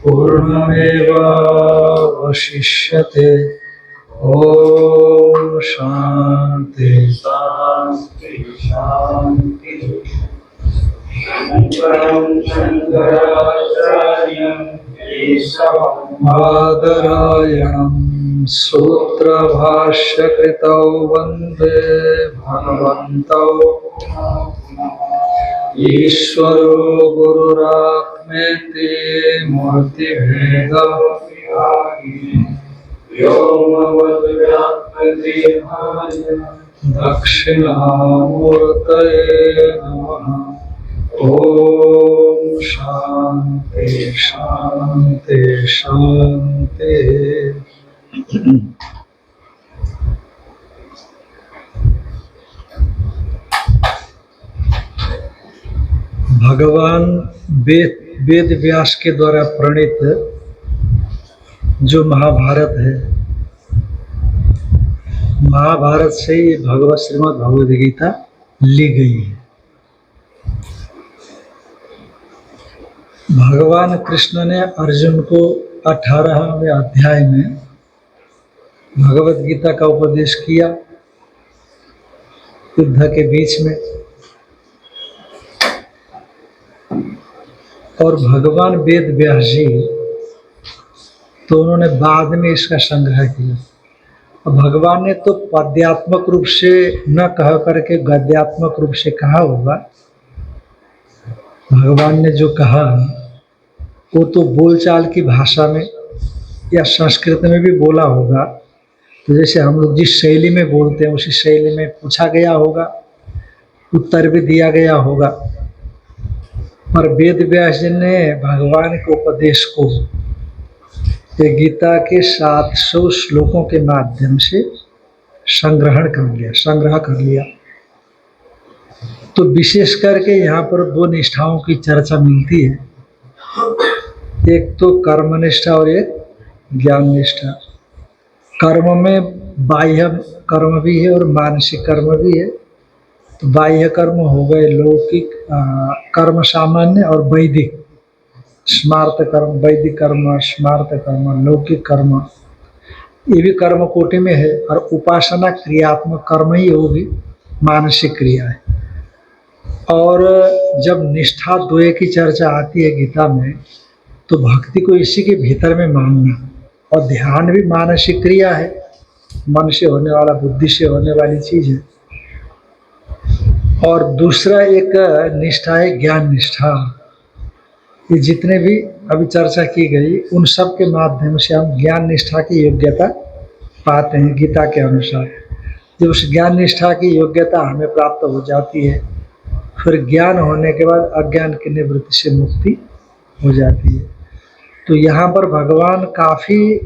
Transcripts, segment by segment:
पूर्णमेवावशिष्यते। ॐ शान्ति शान्ति शान्ति। शङ्कराचार्यं केशवं बादरायणं सूत्रभाष्यकृतौ वन्दे भगवन्तौ। ईश्वरो गुरुरात्मेति मूर्तिभेदविभागिने व्योमवद्व्याप्तदेहाय दक्षिणामूर्तये नमः। ॐ शान्ति शान्ति शान्ति। भगवान वेद व्यास के द्वारा प्रणीत जो महाभारत है, महाभारत से ही भगवत श्रीमद् भगवद गीता ली गई है। भगवान कृष्ण ने अर्जुन को 18वें अध्याय में भगवद गीता का उपदेश किया युद्ध के बीच में, और भगवान वेद व्यास जी तो उन्होंने बाद में इसका संग्रह किया। और भगवान ने तो पद्यात्मक रूप से न कह करके गद्यात्मक रूप से कहा होगा। भगवान ने जो कहा वो तो बोलचाल की भाषा में या संस्कृत में भी बोला होगा। तो जैसे हम लोग जिस शैली में बोलते हैं उसी शैली में पूछा गया होगा, उत्तर भी दिया गया होगा। पर वेद व्यास जी ने भगवान के उपदेश को गीता के 700 श्लोकों के माध्यम से संग्रह कर लिया। तो विशेष करके यहाँ पर 2 निष्ठाओं की चर्चा मिलती है, एक तो कर्म निष्ठा और एक ज्ञान निष्ठा। कर्म में बाह्य कर्म भी है और मानसिक कर्म भी है। तो बाह्य कर्म हो गए लौकिक कर्म सामान्य और वैदिक स्मार्त कर्म, वैदिक कर्म, स्मार्त कर्म, लौकिक कर्म, ये भी कर्म कोटि में है। और उपासना क्रियात्मक कर्म ही होगी, मानसिक क्रिया है। और जब निष्ठा द्वय की चर्चा आती है गीता में, तो भक्ति को इसी के भीतर में मानना। और ध्यान भी मानसिक क्रिया है, मन से होने वाला, बुद्धि से होने वाली चीज है। और दूसरा एक निष्ठा है ज्ञान निष्ठा। ये जितने भी अभी चर्चा की गई उन सब के माध्यम से हम ज्ञान निष्ठा की योग्यता पाते हैं गीता के अनुसार। जब उस ज्ञान निष्ठा की योग्यता हमें प्राप्त हो जाती है, फिर ज्ञान होने के बाद अज्ञान की निवृत्ति से मुक्ति हो जाती है। तो यहाँ पर भगवान काफी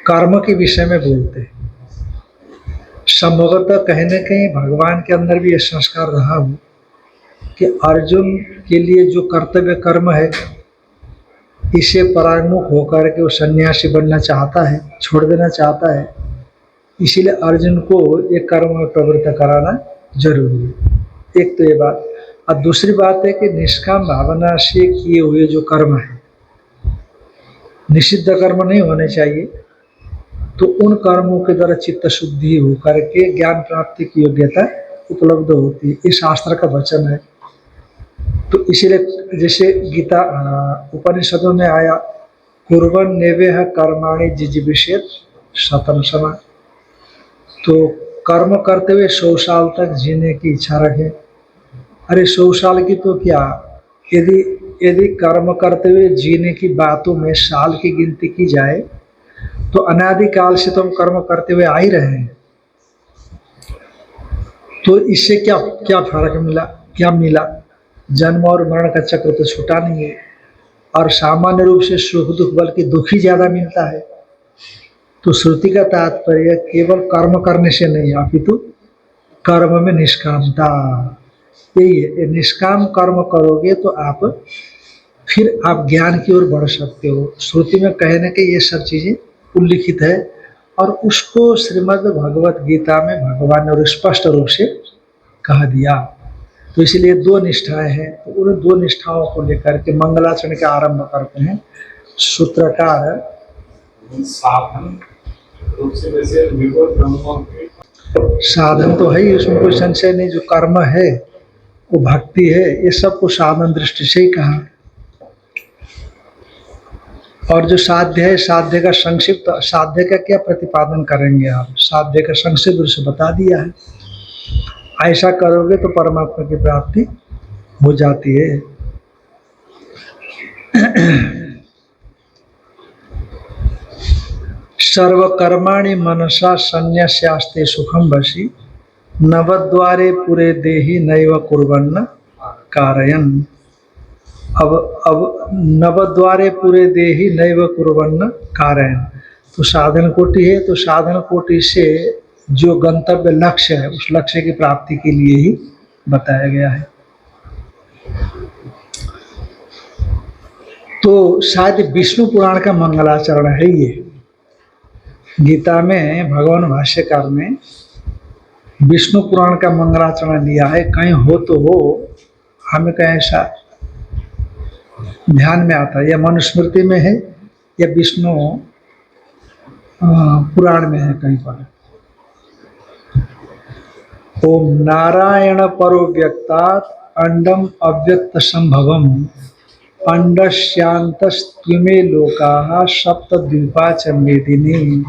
कर्म के विषय में बोलते हैं। संभवतः कहीं न कहीं भगवान के अंदर भी यह संस्कार रहा हो कि अर्जुन के लिए जो कर्तव्य कर्म है, इसे परांगमुख होकर के वो सन्यासी बनना चाहता है, छोड़ देना चाहता है। इसीलिए अर्जुन को एक कर्म में प्रवृत्त कराना जरूरी है। एक तो ये बात। और दूसरी बात है कि निष्काम भावना से किए हुए जो कर्म है, निषिद्ध कर्म नहीं होने चाहिए। तो उन कर्मों के द्वारा चित्त शुद्धि होकर के ज्ञान प्राप्ति की योग्यता उपलब्ध होती है। ये शास्त्र का वचन है। तो इसीलिए जैसे गीता उपनिषदों में आया, कुर्वन् नेवेह कर्माणि जिजीविषेत् शतं समा। तो कर्म करते हुए 100 साल तक जीने की इच्छा रखें। अरे 100 साल की तो क्या, यदि कर्म करते हुए जीने की बातों में साल की गिनती की जाए तो अनादिकाल से तो हम कर्म करते हुए आ ही रहे हैं। तो इससे क्या क्या फर्क मिला, क्या मिला? जन्म और मरण का चक्र तो छूटा नहीं है। और सामान्य रूप से सुख दुख बल्कि दुख ही ज्यादा मिलता है। तो श्रुति का तात्पर्य केवल कर्म करने से नहीं, अपितु कर्म में निष्कामता। यही है, निष्काम कर्म करोगे तो फिर आप ज्ञान की ओर बढ़ सकते हो। श्रुति में कहने के ये सब चीजें उल्लिखित है। और उसको श्रीमद् भगवत गीता में भगवान ने स्पष्ट रूप से कह दिया। तो इसलिए दो निष्ठाएं हैं, तो उन दो निष्ठाओं को लेकर के मंगलाचरण का आरंभ करते हैं सूत्रकार। साधन रूप से वैसे विभुर ब्रह्मों के साधन तो है ही, उसमें कोई संशय नहीं। जो कर्म है वो भक्ति है, ये सब को साधन दृष्टि से ही कहा। और जो साध्य है, साध्य का संक्षिप्त, साध्य का क्या प्रतिपादन करेंगे आप? साध्य का संक्षिप्त रूप से बता दिया है। ऐसा करोगे तो परमात्मा की प्राप्ति हो जाती है। सर्वकर्माणि मनसा संन्यास्यास्ते सुखम वशी नवद्वारे पुरे देहि नैव कुर्वन्न कारयन्। अब नवद्वारे पूरे देहि नैव कुर्वन्न कारयन्, तो साधन कोटि है। तो साधन कोटि से जो गंतव्य लक्ष्य है, उस लक्ष्य की प्राप्ति के लिए ही बताया गया है। तो शायद विष्णु पुराण का मंगलाचरण है ये। गीता में भगवान भाष्यकार ने विष्णु पुराण का मंगलाचरण लिया है। कहीं हो तो हो, हमें कहीं ऐसा ध्यान में आता है, या मनुस्मृति में है या विष्णु पुराण में है कहीं पर। ओम नारायण परो व्यक्तात् अंडम अव्यक्त संभवम अंडस्यांतस्त्विमे लोकाः सप्तद्वीपा च मेदिनी।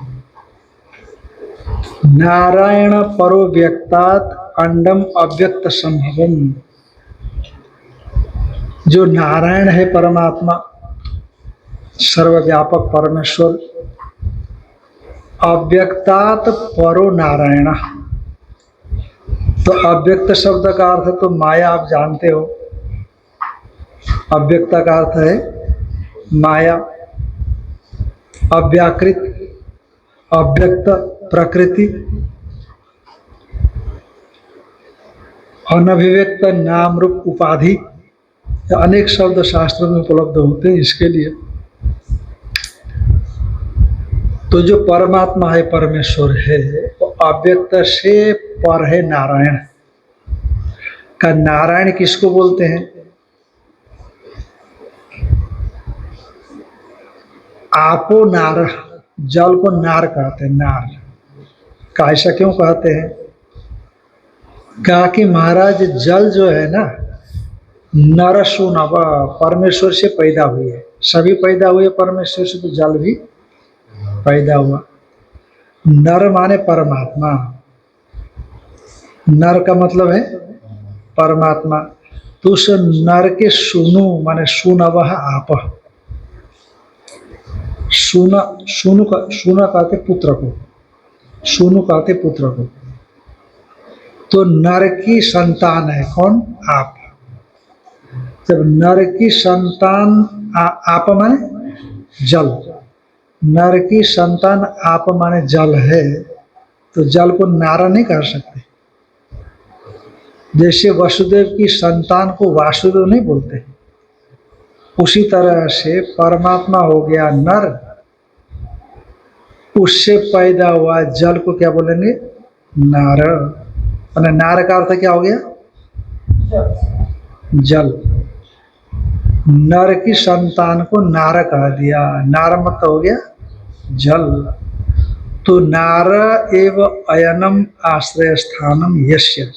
नारायण परो व्यक्तात् अंडम अव्यक्त संभवम, जो नारायण है परमात्मा, सर्वव्यापक परमेश्वर, अव्यक्तात् परो नारायण। तो अव्यक्त शब्द का अर्थ तो माया, आप जानते हो। अव्यक्त का अर्थ है माया, अव्याकृत, अव्यक्त प्रकृति, अनभिव्यक्त नाम रूप उपाधि, अनेक शब्द शास्त्रों में उपलब्ध होते हैं इसके लिए। तो जो परमात्मा है, परमेश्वर है, वो अव्यक्त से पर है नारायण का। नारायण किसको बोलते हैं? आपो नार, जल को नार कहते हैं। नार का ऐसा क्यों कहते हैं? कहा कि महाराज जल जो है ना, नरसु नव, परमेश्वर से पैदा हुई है। सभी पैदा हुए परमेश्वर से, तो जल भी पैदा हुआ। नर माने परमात्मा, नर का मतलब है परमात्मा। तो उस नर के सुनु माने सुनवह आप, सुनु कहते पुत्र को, सुनु कहते पुत्र को। तो नर की संतान है कौन? आप। जब नर की संतान आप माने जल, नर की संतान आप माने जल है, तो जल को नारा नहीं कर सकते। जैसे वसुदेव की संतान को वासुदेव नहीं बोलते, उसी तरह से परमात्मा हो गया नर, उससे पैदा हुआ जल को क्या बोलेंगे? नार। और नार का अर्थ क्या हो गया? जल। नर की संतान को नार कह दिया, नार मतलब हो गया जल। तो नार एव अयनम आश्रय स्थानम यस्य,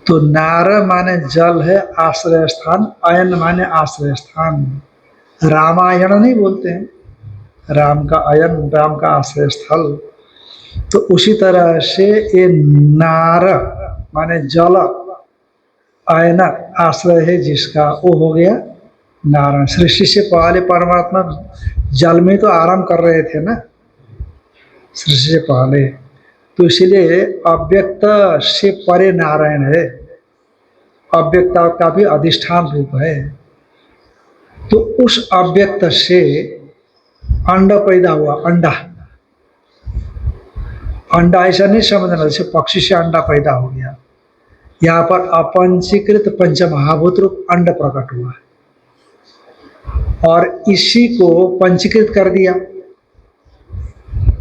तो नार माने जल है, आश्रय स्थान, अयन माने आश्रय स्थान। रामायण नहीं बोलते हैं, राम का अयन, राम का आश्रय स्थल। तो उसी तरह से ये नार माने जल, अयन आश्रय है जिसका, वो हो गया नारायण। सृष्टि से पहले परमात्मा जल में तो आराम कर रहे थे ना, सृष्टि से पहले। तो इसलिए अव्यक्त से परे नारायण है, अव्यक्ता का भी अधिष्ठान रूप है। तो उस अव्यक्त से अंड पैदा हुआ। अंडा, अंडा ऐसा नहीं समझना जैसे पक्षी से अंडा पैदा हो गया। यहाँ पर अपंचीकृत पंचमहाभूत रूप अंड प्रकट हुआ है, और इसी को पंचीकृत कर दिया,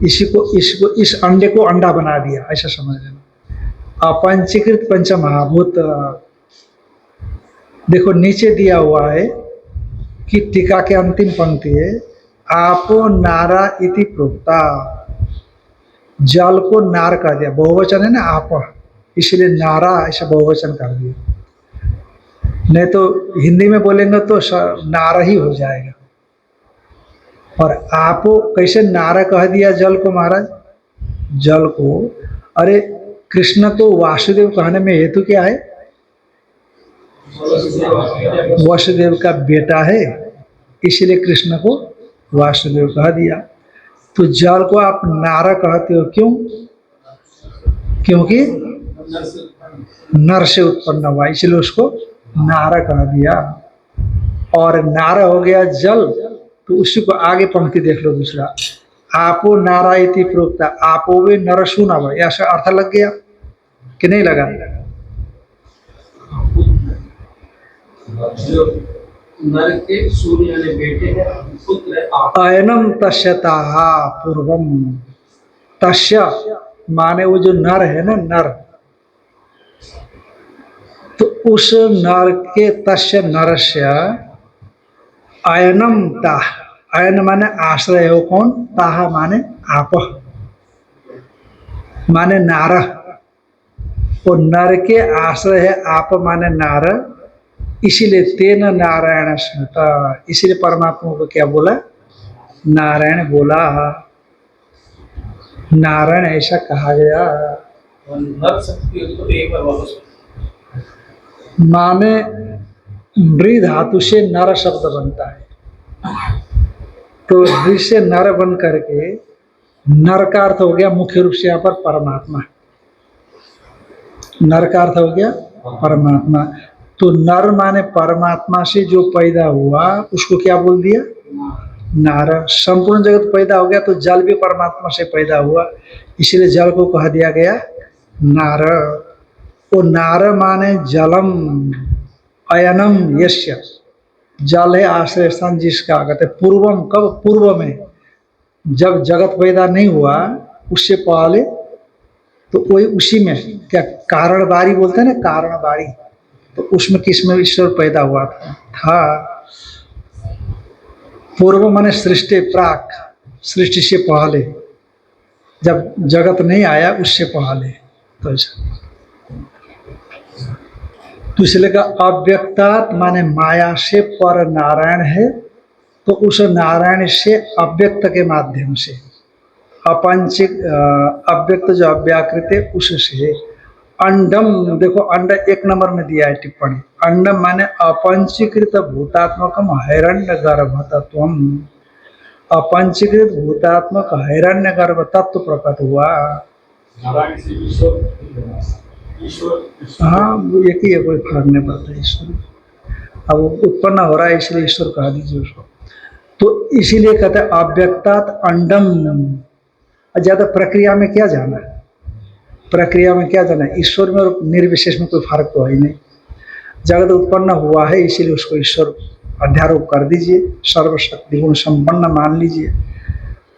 इसी को इस अंडे को अंडा बना दिया, ऐसा समझ लेना। अपंचीकृत पंच महाभूत। देखो नीचे दिया हुआ है कि टीका के अंतिम पंक्ति है, आपो नारा इति प्रोक्ता। जल को नार कर दिया, बहुवचन है ना आप, इसलिए नारा ऐसा बहुवचन कर दिया। नहीं तो हिंदी में बोलेंगे तो नारा ही हो जाएगा। और आपो कैसे नारा कह दिया जल को महाराज? जल को, अरे कृष्ण को वासुदेव कहने में हेतु क्या है? वासुदेव का बेटा है, इसलिए कृष्ण को वासुदेव कह दिया। तो जल को आप नारा कहते हो, क्यों? क्योंकि नर से उत्पन्न हुआ, इसलिए उसको नारा कह दिया। और नारा हो गया जल, तो उसी को आगे पंक्ति देख लो दूसरा, आपो नारा इति प्रोक्ता, आपो वे नरसु नव, ऐसा अर्थ लग गया कि नहीं लगा? जो नर के सूर्य यानी बेटे है, पुत्र है आप। अयनम तस्यता पूर्वम, तस्य माने वो जो नर है ना, नर, तो उस नर के, तस्य नरस्य, अयनम ता, अयन माने आश्रय हो, कौन? ताह माने आप, माने नार, वो नर के आश्रय है आप माने नार, इसीलिए तेन नारायण स्मृता, इसीलिए परमात्मा को क्या बोला? नारायण बोला। नारायण ऐसा कहा गया। नर शक्ति तो एक बार वापस माने नृ धातु से नर शब्द बनता है, तो नृ से नर बन करके नर का अर्थ हो गया मुख्य रूप से यहाँ पर परमात्मा। नर का अर्थ हो गया परमात्मा। तो नर माने परमात्मा से जो पैदा हुआ उसको क्या बोल दिया? नार। संपूर्ण जगत पैदा हो गया तो जल भी परमात्मा से पैदा हुआ, इसलिए जल को कह दिया गया नार। वो नार माने जलम, अयनम यस्य, जल है आश्रय स्थान जिसका, कहते पूर्वम, कब? पूर्व में, जब जगत पैदा नहीं हुआ उससे पहले, तो वही उसी में क्या कारण बारी बोलते हैं ना, कारण बारी, तो उसमें किसमें ईश्वर पैदा हुआ था? पूर्व माने सृष्टि, प्राक, सृष्टि से पहले, जब जगत नहीं आया उससे पहले। तो ऐसा, तो इसलिए का अव्यक्तात् माने माया से पर नारायण है, तो उस नारायण से अव्यक्त के माध्यम से, अपंचिक अव्यक्त जो अव्याकृत है उससे, अंडम, देखो अंड एक नंबर में दिया है टिप्पणी, अंडम माने अपंचीकृत भूतात्मकम हिरण्य गर्भतत्वम, अपंचीकृत भूतात्मक हिरण्य गर्भ तत्व प्रकट हुआ। नारायण से ईश्वर, हाँ वो एक ही है, कोई फर्क नहीं पड़ता ईश्वर। अब उत्पन्न हो रहा है इसलिए ईश्वर कह दीजिए उसको। तो इसीलिए कहते हैं अव्यक्तात् अंडम। ज्यादा प्रक्रिया में क्या जाना है? प्रक्रिया में क्या जाना है? ईश्वर में और निर्विशेष में कोई फर्क तो है ही नहीं। जगत उत्पन्न हुआ है इसीलिए उसको ईश्वर अध्यारोप कर दीजिए, सर्वशक्ति गुण संपन्न मान लीजिए,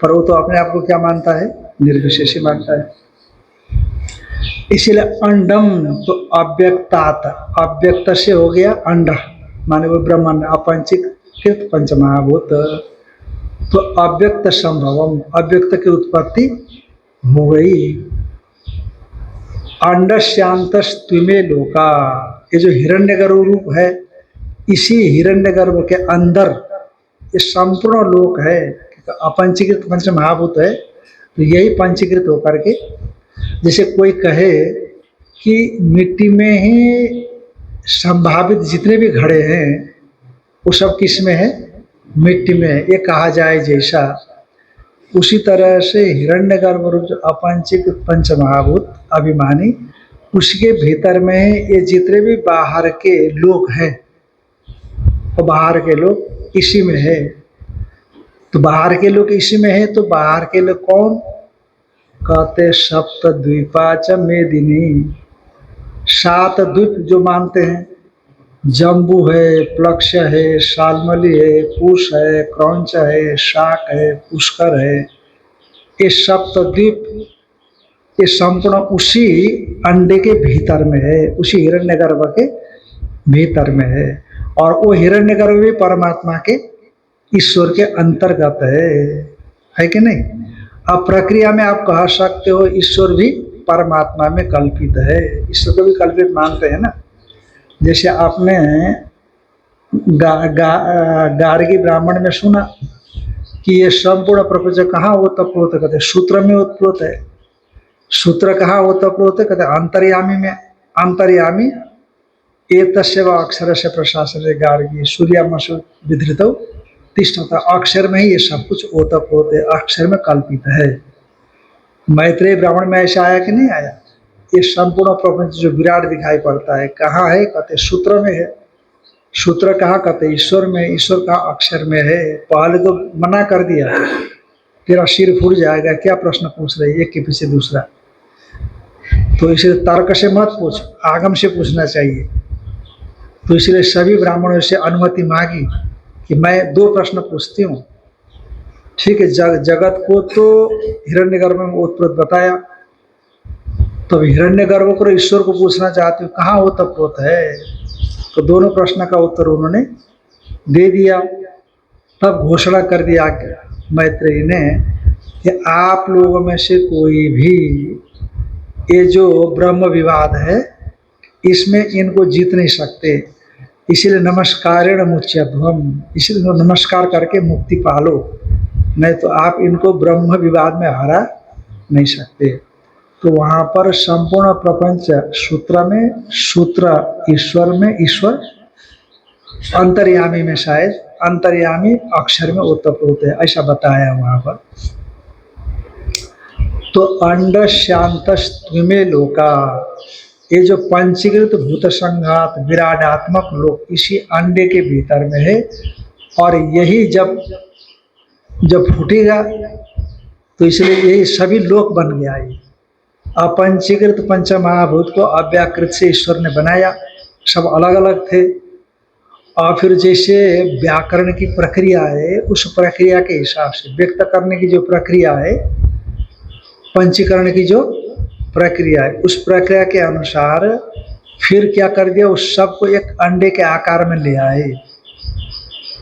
पर वो तो अपने आप को क्या मानता है? निर्विशेष ही मानता है। इसीलिए अंडम, तो अव्यक्तात, अव्यक्त से हो गया अंड, माने वो ब्रह्मांड, अपंचीकृत पंचमहाभूत, तो अव्यक्त संभवम, अव्यक्त की उत्पत्ति हो गई। अंडस्यांतस्त्विमे लोका, ये जो हिरण्यगर्भ रूप है, इसी हिरण्यगर्भ के अंदर ये संपूर्ण लोक है। अपंचीकृत पंच महाभूत है, तो यही पंचीकृत होकर के, जैसे कोई कहे कि मिट्टी में ही संभावित जितने भी घड़े हैं वो सब किस में है? मिट्टी में है, ये कहा जाए जैसा, उसी तरह से हिरण्यगर्भ रूप जो अपंचीकृत पंच महाभूत अभिमानी, उसके भीतर में ये जितने भी बाहर के लोग हैं, वो बाहर के लोग इसी में है। तो बाहर के लोग इसी में है, तो बाहर के लोग कौन? कहते सप्त द्वीपाच मेदिनी, 7 द्वीप जो मानते हैं, जम्बू है, प्लक्ष है, शाल्मली है, कुश है, क्रौंच है, शाक है, पुष्कर है, ये सप्त द्वीप ये संपूर्ण उसी अंडे के भीतर में है, उसी हिरण्यगर्भ के भीतर में है। और वो हिरण्यगर्भ भी परमात्मा के, ईश्वर के अंतर्गत है कि नहीं। अब प्रक्रिया में आप कह सकते हो ईश्वर भी परमात्मा में कल्पित है, ईश्वर को भी कल्पित मानते हैं ना। जैसे आपने गार्गी ब्राह्मण में सुना कि ये संपूर्ण प्रपंच कहाँ ओतप्रोत है, कहते सूत्र में ओतप्रोत है। सूत्र कहाँ ओतप्रोत है, कहते अंतर्यामी में। अंतर्यामी एतस्यैव अक्षर से प्रशासन गार्गी सूर्यामसु विधृत तिष्ठता, अक्षर में ही ये सब कुछ ओतप्रोत है, अक्षर में कल्पित है। मैत्रेय ब्राह्मण में ऐसा आया कि नहीं आया। ये संपूर्ण प्रपंच जो विराट दिखाई पड़ता है कहाँ है, कहते सूत्र में है। सूत्र कहाँ, कहते ईश्वर में। ईश्वर कहाँ, अक्षर में है। पहले तो मना कर दिया, तेरा सिर फूट जाएगा, क्या प्रश्न पूछ रहे एक के पीछे दूसरा। तो इसलिए तर्क से मत पूछ, आगम से पूछना चाहिए। तो इसलिए सभी ब्राह्मणों से अनुमति मांगी कि मैं 2 प्रश्न पूछती हूँ। ठीक है, जगत को तो हिरण्यगर्भ में ओतप्रोत बताया, तो हिरण्यगर्भ को ईश्वर को पूछना चाहती हूँ कहाँ ओतप्रोत है। तो दोनों प्रश्न का उत्तर उन्होंने दे दिया। तब घोषणा कर दिया मैत्रेयी ने कि आप लोगों में से कोई भी ये जो ब्रह्म विवाद है इसमें इनको जीत नहीं सकते, इसीलिए नमस्कारेण मुच्यध्वम, इसीलिए नमस्कार करके मुक्ति पालो, नहीं तो आप इनको ब्रह्म विवाद में हरा नहीं सकते। तो वहाँ पर संपूर्ण प्रपंच सूत्र में, सूत्र ईश्वर में, ईश्वर अंतर्यामी में, शायद अंतर्यामी अक्षर में ओतप्रोत है, ऐसा बताया वहाँ पर। तो अंड शांतस्त्विमे लोका, ये जो पंचीकृत भूत संघात विराटात्मक लोक इसी अंडे के भीतर में है। और यही जब फूटेगा तो इसलिए यही सभी लोक बन गया। ये अपंचीकृत पंच महाभूत को अव्याकृत से ईश्वर ने बनाया, सब अलग अलग थे। और फिर जैसे व्याकरण की प्रक्रिया है, उस प्रक्रिया के हिसाब से व्यक्त करने की जो प्रक्रिया है, पंचीकरण की जो प्रक्रिया है, उस प्रक्रिया के अनुसार फिर क्या कर दिया, उस सब को एक अंडे के आकार में ले आए।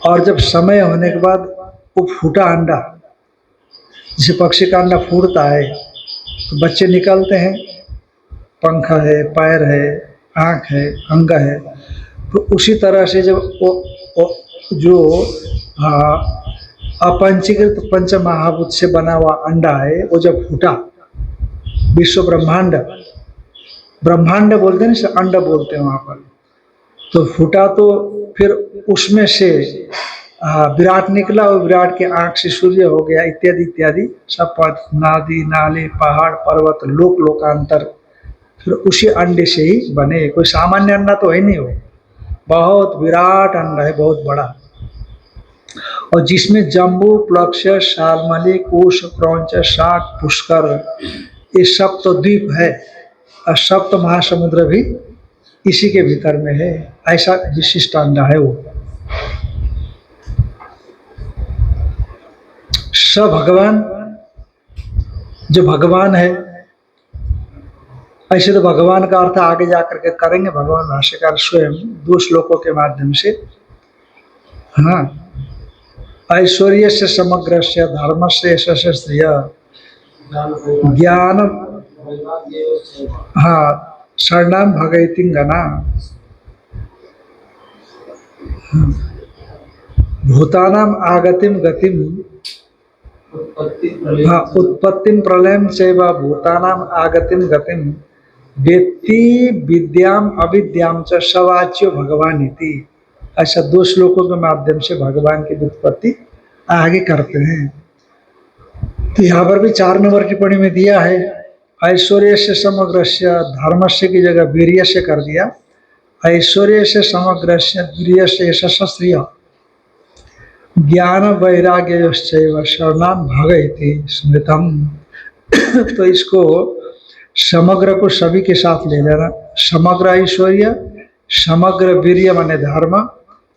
और जब समय होने के बाद वो फूटा अंडा, जैसे पक्षी का अंडा फूटता है तो बच्चे निकलते हैं, पंखा है, पैर है, आँख है, अंग है। तो उसी तरह से जब वो जो अपंचीकृत पंच महाभूत से बना हुआ अंडा है, वो जब फूटा, विश्व ब्रह्मांड, ब्रह्मांड बोलते हैं ना, अंड बोलते हैं वहाँ पर। तो फूटा तो फिर उसमें से विराट निकला, और विराट के आँख से सूर्य हो गया, इत्यादि इत्यादि सब पद, नदी नाले पहाड़ पर्वत लोक लोकांतर फिर उसी अंडे से ही बने। कोई सामान्य अंडा तो है नहीं, वो बहुत विराट अंडा है, बहुत बड़ा। और जिसमें जम्बू प्लक्ष शालमली कोश क्रौंच शाक पुष्कर ये सप्त द्वीप है, और सप्त महासमुद्र भी इसी के भीतर में है। ऐसा विशिष्ट अंडा है वो। स भगवान, जो भगवान है, ऐसे तो भगवान का अर्थ आगे जाकर के करेंगे भगवान भाष्यकार स्वयं 2 श्लोकों के माध्यम से। हाँ, ऐश्वर्य से समग्र से धर्म से श्रेय ज्ञान, हाँ, शरणाम भगैति गना, भूतानाम आगतिम गतिम, हाँ, उत्पत्तिम प्रलयम चैव भूतानाम आगतिम गतिम वेत्ति विद्याम अविद्याम च सवाच्यो भगवान इति। ऐसा 2 श्लोकों के माध्यम से भगवान की व्युत्पत्ति आगे करते हैं। तो यहाँ पर भी 4 नंबर टिप्पणी में दिया है, ऐश्वर्य से समग्र से, धर्म से की जगह वीर्य से कर दिया, ऐश्वर्य से समग्र से वीर्य से शस्त्रिय ज्ञान वैराग्य शरणाम भगैति स्मृतम। तो इसको समग्र को सभी के साथ ले लेना, समग्र ऐश्वर्य, समग्र वीर्य माने धर्म,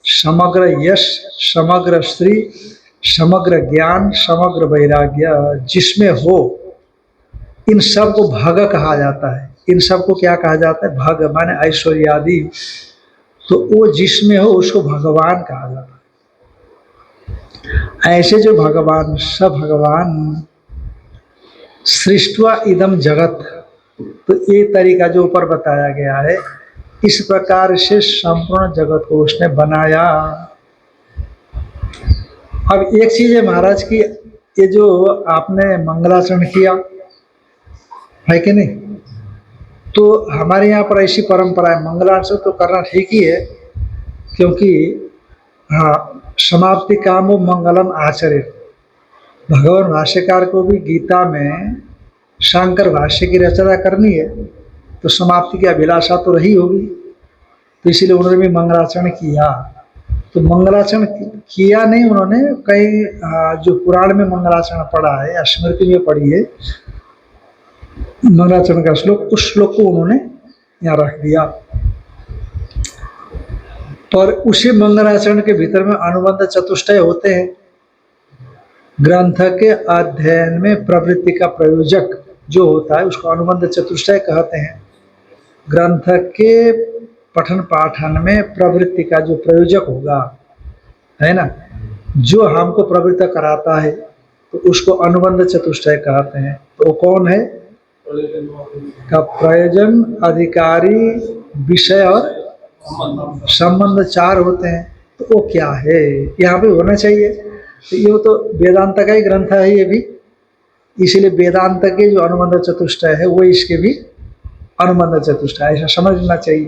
समग्र यश, समग्र स्त्री, समग्र ज्ञान, समग्र वैराग्य जिसमें हो इन सब को भग कहा जाता है। इन सब को क्या कहा जाता है? भग माने ऐश्वर्यादि। तो वो जिसमें हो उसको भगवान कहा जाता है। ऐसे जो भगवान, सब भगवान सृष्टवा इदम जगत, तो ये तरीका जो ऊपर बताया गया है, इस प्रकार से संपूर्ण जगत को उसने बनाया। अब एक चीज है महाराज की, ये जो आपने मंगलाचरण किया है कि नहीं, तो हमारे यहाँ पर ऐसी परंपरा है, मंगलाचरण तो करना ठीक ही है, क्योंकि हाँ, समाप्ति कामो मंगलम आचरित। भगवान भाष्यकार को भी गीता में शंकर भाष्य की रचना करनी है, तो समाप्ति की अभिलाषा तो रही होगी, तो इसीलिए उन्होंने भी मंगलाचरण किया। तो मंगलाचरण किया नहीं उन्होंने, कई जो पुराण में मंगलाचरण पढ़ा है, स्मृति में पढ़ी है मंगलाचरण का श्लोक, उस श्लोक को उन्होंने यहाँ रख दिया। पर उसी मंगलाचरण के भीतर में अनुबंध चतुष्टय होते हैं। ग्रंथ के अध्ययन में प्रवृत्ति का प्रयोजक जो होता है उसको अनुबंध चतुष्टय कहते हैं। ग्रंथ के पठन पाठन में प्रवृत्ति का जो प्रयोजक होगा, है ना, जो हमको प्रवृत्त कराता है, तो उसको अनुबंध चतुष्टय कहते हैं। तो वो कौन है? का प्रयोजन, अधिकारी, विषय और संबंध, चार होते हैं। तो वो क्या है, यहाँ पे होना चाहिए। तो ये तो वेदांत का ही ग्रंथ है ये भी, इसीलिए वेदांत के जो अनुबंध चतुष्टय है वो इसके भी अनुबंध चतुष्टय, ऐसा समझना चाहिए।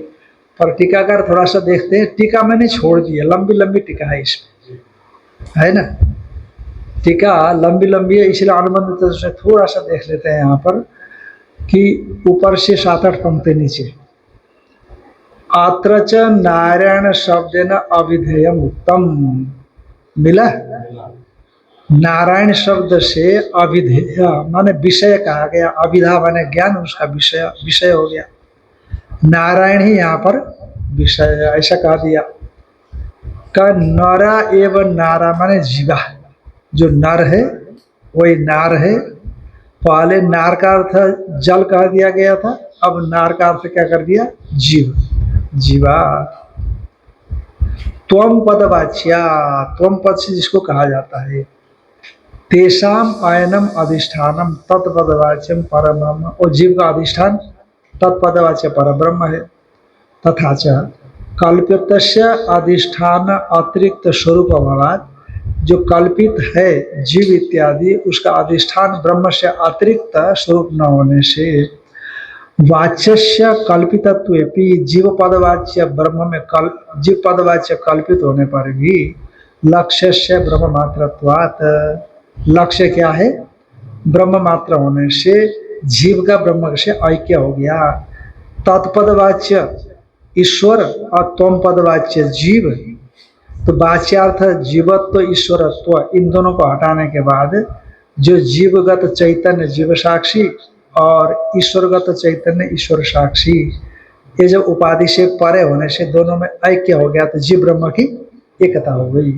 पर टीकाकार थोड़ा सा देखते हैं, टीका मैंने छोड़ दी है, लंबी लंबी टीका है इसमें, है ना, टीका लंबी लंबी है, इसलिए अनुबंध चतुष्टय थोड़ा सा देख लेते हैं यहाँ पर कि ऊपर से 7-8 पंक्ति नीचे। अत्र च नारायण शब्देन अविधेयम उत्तम, मिला? नारायण शब्द से अविधेय माने विषय कहा गया, अविधा माने ज्ञान, उसका विषय, विषय हो गया। नारायण ही यहाँ पर विषय है, ऐसा कहा दिया। का नरा एवं नारा माने जीवा, जो नर है वही नार है। पहले नार का अर्थ जल कह दिया गया था, अब नार का अर्थ क्या कर दिया? जीव, जीवा। त्वम पदवाच्या, त्वम पद से जिसको कहा जाता है, तेषाम अयनम अधिष्ठानम तत्पदवाच्यम परब्रह्म, और जीव का अधिष्ठान तत्पदवाच्य परब्रह्म है। तथा च कल्पितस्य अधिष्ठान अतिरिक्त स्वरूप अभावात्, जो कल्पित है जीव इत्यादि उसका अधिष्ठान ब्रह्म से अतिरिक्त स्वरूप न होने से, वाच्यस्य कल्पितत्वेपि जीव पदवाच्य ब्रह्म में जीव पदवाच्य कल्पित होने पर भी लक्ष्य से ब्रह्म मात्रत्वात्, लक्ष्य क्या है? ब्रह्म मात्र होने से जीव का ब्रह्म से ऐक्य हो गया। तत्पदवाच्य ईश्वर और त्वम पदवाच्य जीव, तो वाच्यार्थ जीवत्व ईश्वरत्व, इन दोनों को हटाने के बाद जो जीवगत चैतन्य जीव साक्षी और ईश्वरगत चैतन्य ईश्वर साक्षी, ये जब उपाधि से परे होने से दोनों में ऐक्य हो गया, तो जीव ब्रह्म की एकता हो गई।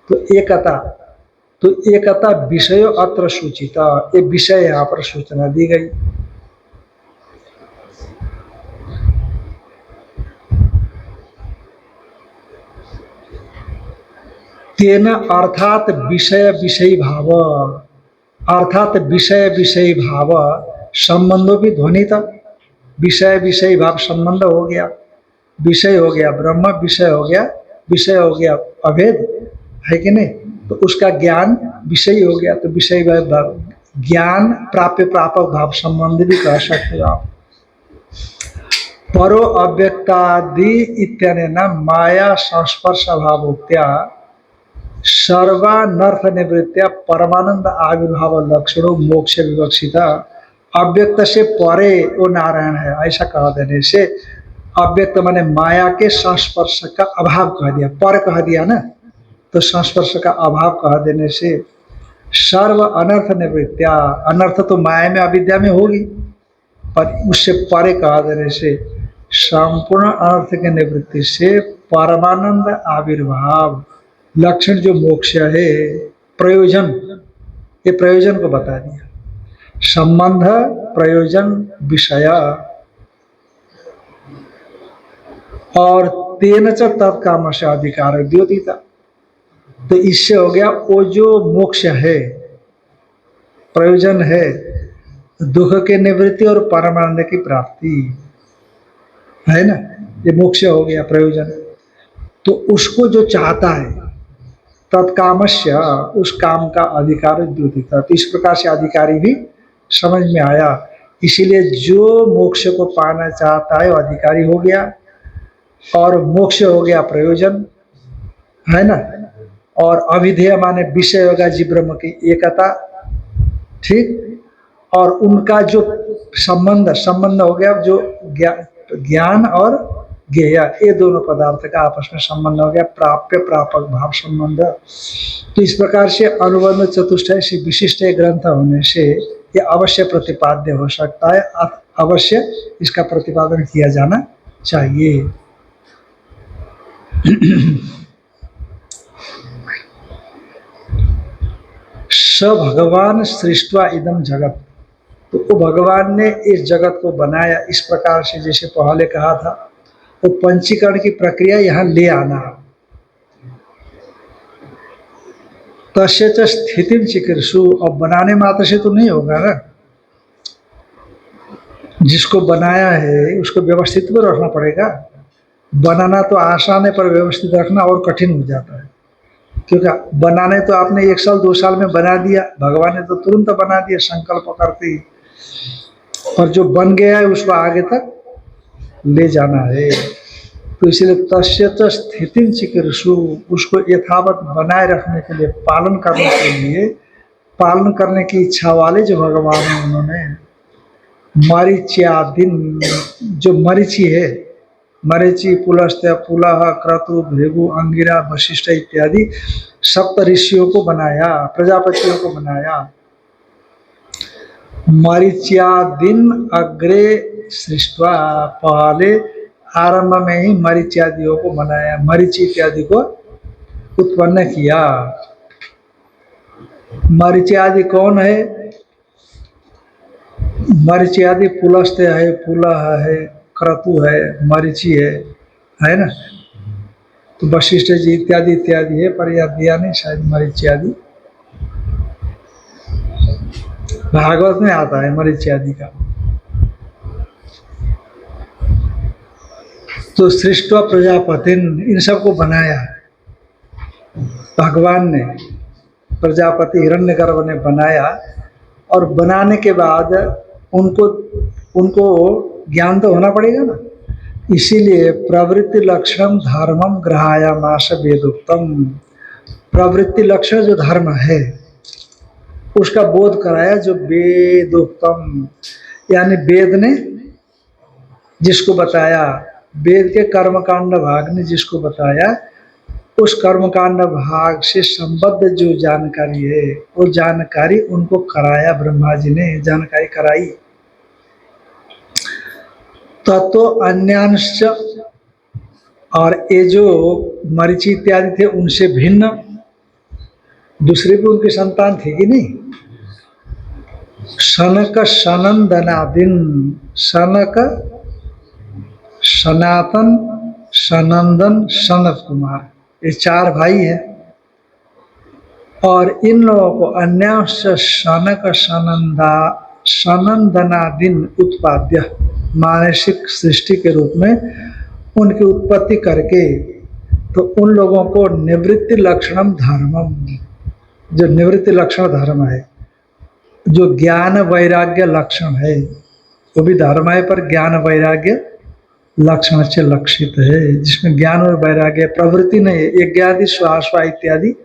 तो एकता विषय अत्र सूचिता, ये विषय यहाँ पर सूचना दी गई। तेन अर्थात विषय विषयी भाव, अर्थात विषय विषयी भाव संबंधों भी ध्वनिता, विषय विषयी भाव संबंध हो गया, विषय हो गया ब्रह्म, विषय हो गया अभेद, है कि नहीं? तो उसका ज्ञान विषय हो गया, तो विषय भाव ज्ञान प्राप्य प्रापक भाव संबंध भी कह सकते हो आप। परो अव्यक्तादि इत्यनेन माया संस्पर्श भावोक्त्या सर्वानर्थ निवृत्त्या परमानंद आविर्भाव लक्षणों मोक्ष विवक्षिता। अव्यक्त से परे वो नारायण है, ऐसा कह देने से अव्यक्त माने माया के संस्पर्श का अभाव कह दिया, पर कह दिया ना, तो संस्पर्श का अभाव कह देने से सर्व अनर्थ निवृत्त्या, अनर्थ तो माया में अविद्या में होगी, पर उससे परे कह देने से संपूर्ण अनर्थ की निवृत्ति से परमानंद आविर्भाव लक्षण जो मोक्ष है, प्रयोजन, ये प्रयोजन को बता दिया। संबंध प्रयोजन विषय और तेन च तत्कामस्य अधिकार द्योतिता। तो इससे हो गया वो जो मोक्ष है, प्रयोजन है, दुख के निवृत्ति और परमानंद की प्राप्ति है ना, ये मोक्ष हो गया प्रयोजन। तो उसको जो चाहता है तत्कामस्य, उस काम का अधिकार द्योतिता। तो इस प्रकार से अधिकारी भी समझ में आया। इसीलिए जो मोक्ष को पाना चाहता है वो अधिकारी हो गया, और मोक्ष हो गया प्रयोजन, है ना। और अविधेय माने विषय होगा जीव ब्रह्म की एकता, ठीक। और उनका जो संबंध हो गया जो ज्ञान और ज्ञेय, ये दोनों पदार्थ का आपस में संबंध हो गया, प्राप्य प्रापक भाव संबंध। तो इस प्रकार से अनुबंध चतुष्टय से विशिष्ट ग्रंथ होने से ये अवश्य प्रतिपाद्य हो सकता है, अवश्य इसका प्रतिपादन किया जाना चाहिए। स भगवान सृष्टवा इदम जगत, तो वो भगवान ने इस जगत को बनाया इस प्रकार से, जैसे पहले कहा था, वो पंचीकरण की प्रक्रिया यहाँ ले आना। तस्य च स्थितिम चिकीर्षु, अब बनाने मात्र से तो नहीं होगा ना, जिसको बनाया है उसको व्यवस्थित भी रखना पड़ेगा। बनाना तो आसान है पर व्यवस्थित रखना और कठिन हो जाता है, क्योंकि बनाने तो आपने 1 साल 2 साल में बना दिया, भगवान ने तो तुरंत बना दिया संकल्प करते ही, और जो बन गया है उसको आगे तक ले जाना है। तो इसलिए तस्य च स्थितिं चिकीर्षु, उसको यथावत बनाए रखने के लिए, पालन करने के लिए, पालन करने की इच्छा वाले जो भगवान है उन्होंने मरीच्यादीन, जो मरीचि है, मरीचि, पुलस्त्य, पुलह, क्रतु, भृगु, अंगिरा, वशिष्ठ इत्यादि सप्त ऋषियों को बनाया, प्रजापतियों को बनाया। मरीच्यादीन अग्रे सृष्टवा, पहले आरंभ में ही मरीच्यादियों को बनाया, मरीचि इत्यादि को उत्पन्न किया। मरीच्यादि कौन है? मरीच्यादि पुलस्त्य है, पुलह है, क्रतु है, मरीचि है ना। तो वशिष्ठ जी इत्यादि इत्यादि है, पर यह दिया नहीं शायद मरीच्यादि, भागवत में आता है मरीच्यादि का। तो सृष्ट प्रजापति, इन सबको बनाया भगवान ने, प्रजापति हिरण्यगर्भ ने बनाया, और बनाने के बाद उनको ज्ञान तो होना पड़ेगा ना। इसीलिए प्रवृत्ति लक्षणम धर्मम ग्रहायामास वेदोक्तम, प्रवृत्ति लक्षण जो धर्म है उसका बोध कराया, जो वेदोक्तम, यानी वेद ने जिसको बताया, वेद के कर्मकांड भाग ने जिसको बताया, उस कर्मकांड भाग से संबद्ध जो जानकारी है वो जानकारी उनको कराया, ब्रह्मा जी ने जानकारी कराई। तत्व अन्यांश, और ये जो मरीचि इत्यादि थे उनसे भिन्न दूसरे भी उनकी संतान थी कि नहीं। सनक सनंदनादिन, सनक, सनातन, सनंदन, सनत कुमार, ये 4 भाई हैं। और इन लोगों को अन्यांश सनक सनंदनादिन उत्पाद्य, मानसिक सृष्टि के रूप में उनकी उत्पत्ति करके, तो उन लोगों को निवृत्ति लक्षणम धर्मम, जो निवृत्ति लक्षण धर्म है, जो ज्ञान वैराग्य लक्षण है, वो भी धर्म है पर ज्ञान वैराग्य लक्षण से लक्षित है, जिसमें ज्ञान और वैराग्य प्रवृत्ति नहीं है, यज्ञादि स्वाश्वा इत्यादि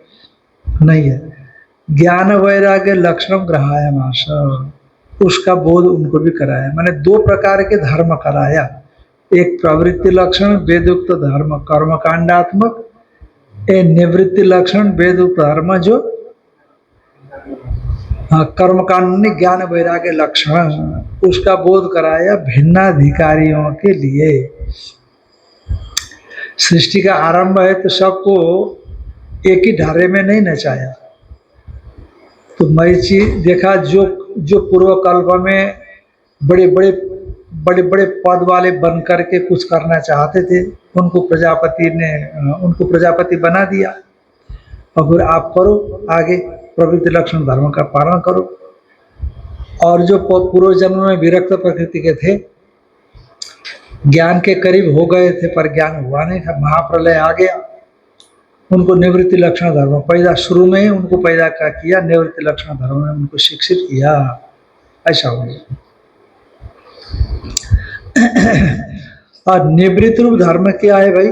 नहीं है। ज्ञान वैराग्य लक्षणम ग्रहायामास, उसका बोध उनको भी कराया, मैंने 2 प्रकार के धर्म कराया, एक प्रवृत्ति लक्षण वेदोक्त धर्म कर्मकांडात्मक, एक निवृत्ति लक्षण वेदोक्त धर्म जो कर्मकांड ज्ञान वैराग्य लक्षण, उसका बोध कराया भिन्नाधिकारियों के लिए। सृष्टि का आरंभ है तो सबको एक ही ढारे में नहीं नचाया। तो मरीचि देखा जो जो पूर्व कल्प में बड़े बड़े बड़े बड़े पद वाले बन करके कुछ करना चाहते थे, उनको प्रजापति बना दिया। और फिर आप करो आगे प्रवृत्ति लक्षण धर्म का पालन करो। और जो पूर्व जन्म में विरक्त प्रकृति के थे, ज्ञान के करीब हो गए थे पर ज्ञान हुआ नहीं था, महाप्रलय आ गया, उनको निवृत्ति लक्षण धर्म पैदा, शुरू में ही उनको पैदा किया, निवृत्ति लक्षण धर्म ने उनको शिक्षित किया। ऐसा हो गया। और निवृत्ति रूप धर्म क्या है भाई?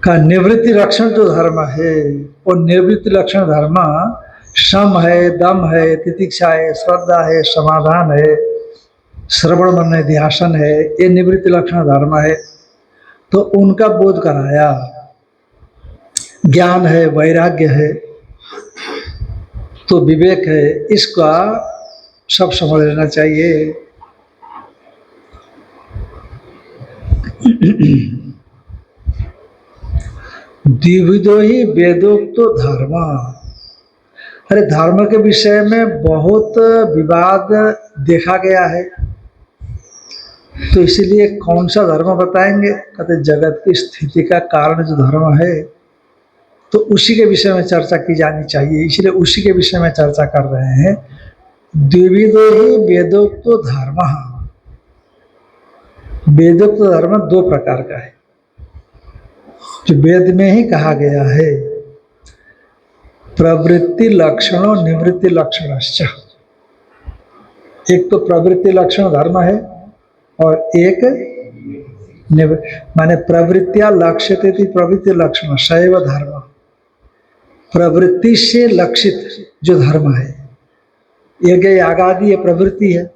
का निवृत्ति लक्षण जो धर्म है, वो निवृत्ति लक्षण धर्म शम है, दम है, तितिक्षा है, श्रद्धा है, समाधान है, श्रवण मन ध्यासन है, ये निवृत्ति लक्षण धर्म है। तो उनका बोध कराया। ज्ञान है, वैराग्य है, तो विवेक है, इसका सब समझ लेना चाहिए। द्विविधो ही वेदोक्तो धर्म। अरे धर्म के विषय में बहुत विवाद देखा गया है, तो इसीलिए कौन सा धर्म बताएंगे? कहते जगत की स्थिति का कारण जो धर्म है, तो उसी के विषय में चर्चा की जानी चाहिए, इसलिए उसी के विषय में चर्चा कर रहे हैं। द्विविधो ही वेदोक्तो धर्म। वेदोक्त धर्म दो प्रकार का है, जो वेद में ही कहा गया है। प्रवृत्ति लक्षणों निवृत्ति लक्षणश्च। एक तो प्रवृत्ति लक्षण धर्म है और एक माने प्रवृत्तिया लक्ष्यते थी प्रवृत्ति लक्षण शैव धर्म। प्रवृत्ति से लक्षित जो धर्म है, एक यागादि ये प्रवृत्ति है,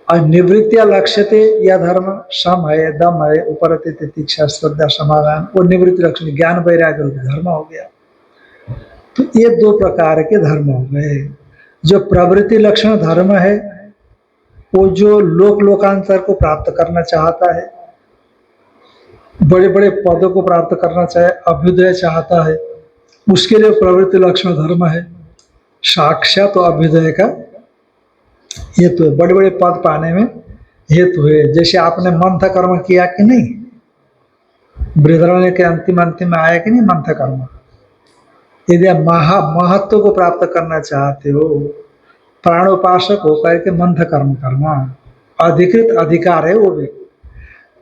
और निवृत्तिया लक्ष्यते यह धर्म सम है, दम है, उपरति तितिक्षा श्रद्धा समाधान, वो निवृत्ति लक्षण ज्ञान वैराग्य धर्म हो गया। तो ये दो प्रकार के धर्म हो गए। जो प्रवृत्ति लक्षण धर्म है, वो जो लोकांतर को प्राप्त करना चाहता है, बड़े बड़े पदों को प्राप्त करना चाहे, अभ्युदय चाहता है, उसके लिए प्रवृत्ति लक्षण धर्म है। साक्षात तो अभ्युदय का हेतु है, बड़े बड़े पद पाने में हेतु है। जैसे आपने मंथ कर्म किया कि नहीं, बृहदारण्य के अंतिम में आया कि नहीं मंथ कर्म। यदि आप महत्व को प्राप्त करना चाहते हो, प्राणोपासक होकर के मंथ कर्म करना अधिकृत अधिकार है वो भी।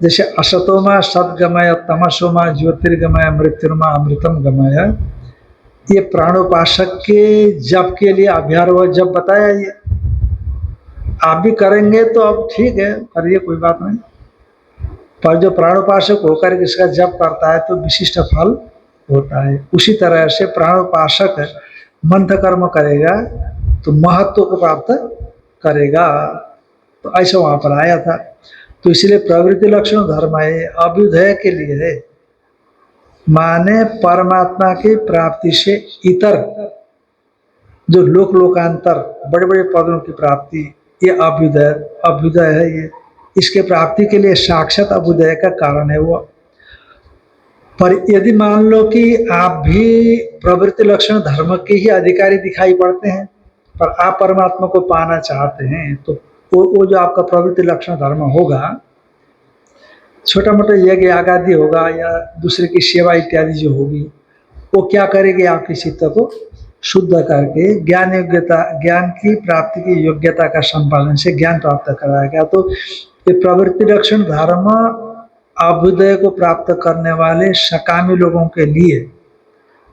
जैसे असतोमा सद्गमय, तमसोमा ज्योतिर्गमय, मृत्युर्मा अमृतम गमय, ये प्राणोपासक के जप के लिए अभ्यारोह जप बताया। ये आप भी करेंगे तो अब ठीक है, करिए, कोई बात नहीं। पर जो प्राणोपासक होकर इसका जप करता है तो विशिष्ट फल होता है। उसी तरह से प्राणोपासक मंत्र कर्म करेगा तो महत्व को प्राप्त करेगा। तो ऐसा वहां पर आया था। तो इसलिए प्रवृत्ति लक्षण धर्म है, अभ्युदय के लिए है, माने परमात्मा की प्राप्ति से इतर जो लोकांतर बड़े बड़े पदों की प्राप्ति, ये अभ्युदय है। ये इसके प्राप्ति के लिए साक्षात अभ्युदय का कारण है वो। पर यदि मान लो कि आप भी प्रवृत्ति लक्षण धर्म के ही अधिकारी दिखाई पड़ते हैं, पर आप परमात्मा को पाना चाहते हैं, तो वो जो आपका प्रवृत्ति लक्षण धर्म होगा, छोटा मोटा यज्ञ आगादि होगा या दूसरे की सेवा इत्यादि जो होगी, वो क्या करेगी? आपके चित्त को शुद्ध करके ज्ञान की प्राप्ति की योग्यता का संपादन से ज्ञान प्राप्त कराएगा। तो ये प्रवृत्ति लक्षण धर्म अभ्युदय को प्राप्त करने वाले सकामी लोगों के लिए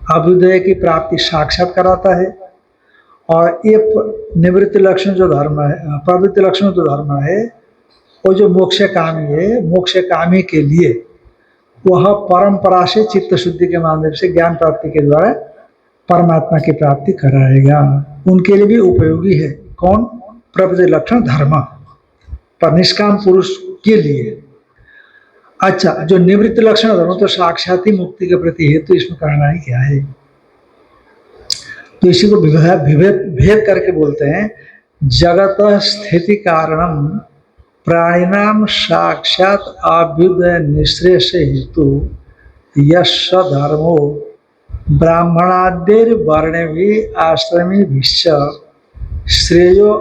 अभ्युदय की प्राप्ति साक्षात कराता है। और ये निवृत्ति लक्षण जो धर्म है, प्रवृत्ति लक्षण जो धर्म है, वो जो मोक्ष कामी है, मोक्ष कामी के लिए वह परंपरा से चित्त शुद्धि के माध्यम से ज्ञान प्राप्ति के द्वारा परमात्मा की प्राप्ति कराएगा। उनके लिए भी उपयोगी है। कौन? प्रवृत्ति लक्षण धर्म, पर निष्काम पुरुष के लिए। अच्छा, जो निवृत्ति लक्षण धर्म तो साक्षात ही मुक्ति के प्रति है, तो इसमें कहना ही क्या है? तो इसी को भेद करके बोलते हैं, जगत स्थिति कारणम प्राणिनाम साक्षात अभ्युदय निश्रेष हेतु यश धर्मो ब्राह्मणादेर वर्ण भी आश्रमी विश्व श्रेयो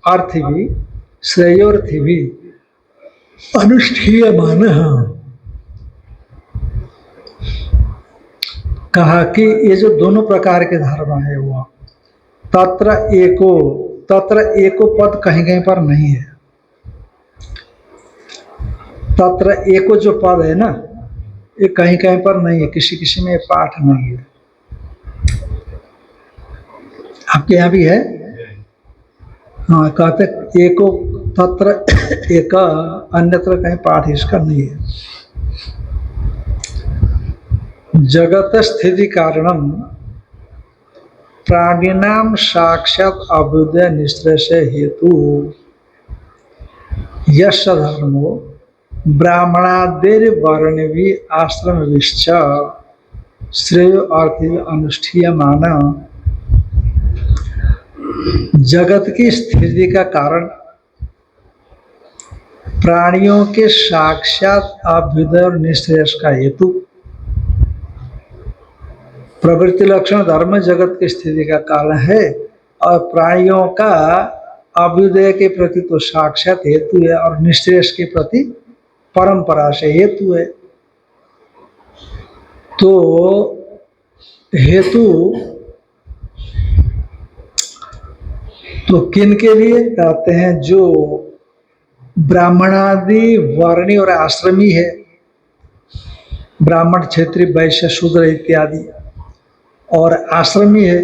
अर्थ भी श्रेयोर्थ भी अनुष्ठीयमान। कहा कि ये जो दोनों प्रकार के धर्म है वो तत्र एको पद कहीं कहीं पर नहीं है। तत्र एको जो पद है ना ये कहीं कहीं पर नहीं है, किसी किसी में पाठ नहीं है। आपके यहाँ भी है? हाँ, कहते एको तत्र एक अन्यत्र कहीं पाठ इसका नहीं है। जगत स्थिति कारणम प्राणिनाम साक्षात अभ्युदय निश्चय हेतु यश धर्मो ब्राह्मणादेर वर्ण भी आश्रम विश्च श्रेय अर्थ अनुष्ठीयमान। जगत की स्थिति का कारण प्राणियों के साक्षात अभ्युदय और निश्रेयस का हेतु प्रवृत्ति लक्षण धर्म जगत की स्थिति का कारण है और प्राणियों का अभ्युदय के प्रति तो साक्षात हेतु है और निश्रेयस के प्रति परंपरा से हेतु है। तो हेतु तो किन के लिए कहते हैं? जो ब्राह्मणादि वर्णी और आश्रमी है, ब्राह्मण क्षत्रिय वैश्य शूद्र इत्यादि, और आश्रमी है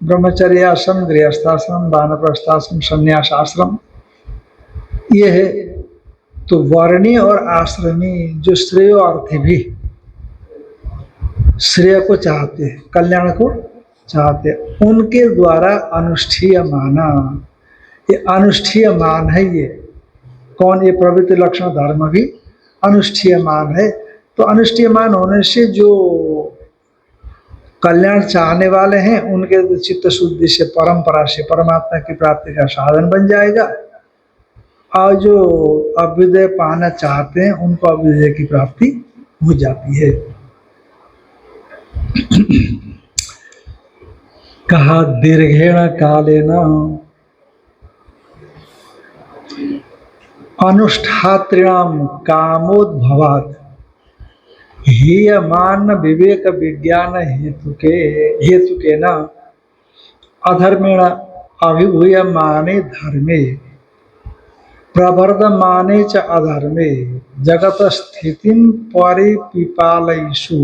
ब्रह्मचर्य आश्रम गृहस्थाश्रम वानप्रस्थाश्रम संन्यास आश्रम ये है। तो वर्णी और आश्रमी जो श्रेय अर्थ भी श्रेय को चाहते हैं, कल्याण को चाहते हैं, उनके द्वारा अनुष्ठीय माना। ये अनुष्ठीय मान है। ये कौन? ये प्रवृत्ति लक्षण धर्म भी अनुष्ठीय मान है। तो अनुष्ठीय मान होने से जो कल्याण चाहने वाले हैं उनके चित्त शुद्धि से परंपरा से परमात्मा की प्राप्ति का साधन बन जाएगा, और जो अभ्युदय पाना चाहते हैं उनको अभ्युदय की प्राप्ति हो जाती है। कहा दीर्घेण कालेन अनुष्ठात्रिणाम कामोद्भवात् हीयमान विवेक विज्ञान हेतु के न अधर्मेण अभिभूयमाने धर्मे प्रवर्धमाने च अधर्मे जगत स्थितिं परिपिपालयिषु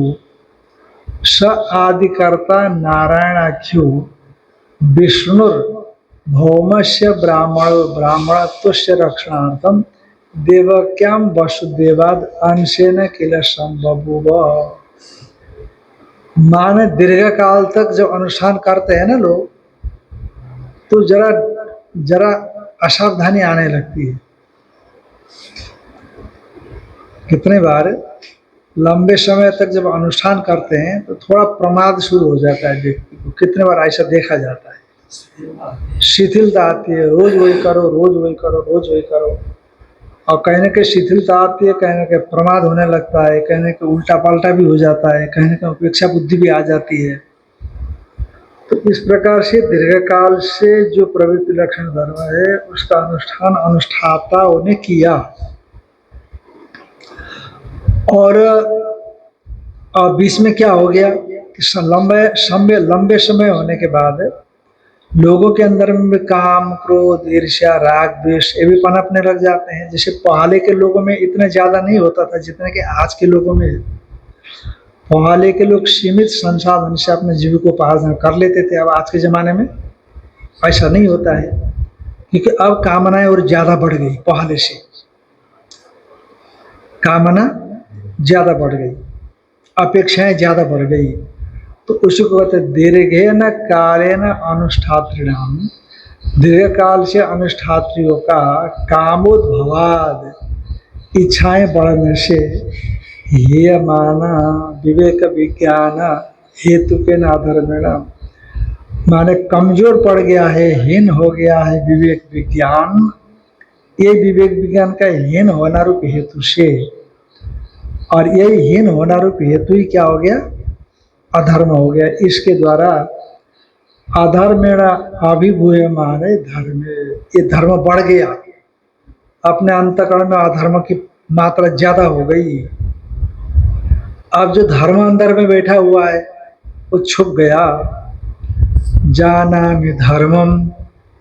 स आदिकर्ता नारायणाख्यो विष्णुर्भौमस्य ब्राह्मणत्वस्य रक्षणार्थं देवक्यां वसुदेवाद अंशेन किल संबभूव। माने दीर्घ काल तक जब अनुष्ठान करते हैं ना लोग, तो जरा असावधानी आने लगती है। कितने बार लंबे समय तक जब अनुष्ठान करते हैं तो थोड़ा प्रमाद शुरू हो जाता है व्यक्ति को। कितने बार ऐसा देखा जाता है, शिथिलता आती है, रोज वही करो रोज वही करो रोज वही करो, और कहने के शिथिलता आती है, कहने के प्रमाद होने लगता है, कहने के उल्टा पलटा भी हो जाता है, कहने के उपेक्षा बुद्धि भी आ जाती है। तो इस प्रकार से दीर्घकाल से जो प्रवृत्ति लक्षण धर्म है उसका अनुष्ठान अनुष्ठाताओं ने किया, और बीच में क्या हो गया कि लंबे समय होने के बाद लोगों के अंदर में भी काम क्रोध ईर्ष्या राग द्वेष ये भी पनपने लग जाते हैं। जैसे पहले के लोगों में इतना ज़्यादा नहीं होता था जितने कि आज के लोगों में। पहले के लोग सीमित संसाधन से अपने जीविकोपार्जन कर लेते थे, अब आज के ज़माने में ऐसा नहीं होता है, क्योंकि अब कामनाएं और ज़्यादा बढ़ गई। पहले से कामना ज़्यादा बढ़ गई, अपेक्षाएं ज़्यादा बढ़ गई। तो उसको कहते दीर्घेन कालेन अनुष्ठात्रिणाम, दीर्घ काल से अनुष्ठात्रियों का कामोद्भवाद इच्छाएं बढ़ने से ये माना विवेक विज्ञान हेतु के नाधर्मेण, माने कमजोर पड़ गया है, हीन हो गया है विवेक विज्ञान। ये विवेक विज्ञान का हीन होना रूप हेतु से, और यही हीन होना रूप हेतु ही क्या हो गया? अधर्म हो गया। इसके द्वारा अधर्मेण अभिभूयमाने धर्म, ये धर्म बढ़ गया, अपने अंतःकरण में अधर्म की मात्रा ज्यादा हो गई। अब जो धर्म अंदर में बैठा हुआ है वो छुप गया। जानामि धर्मम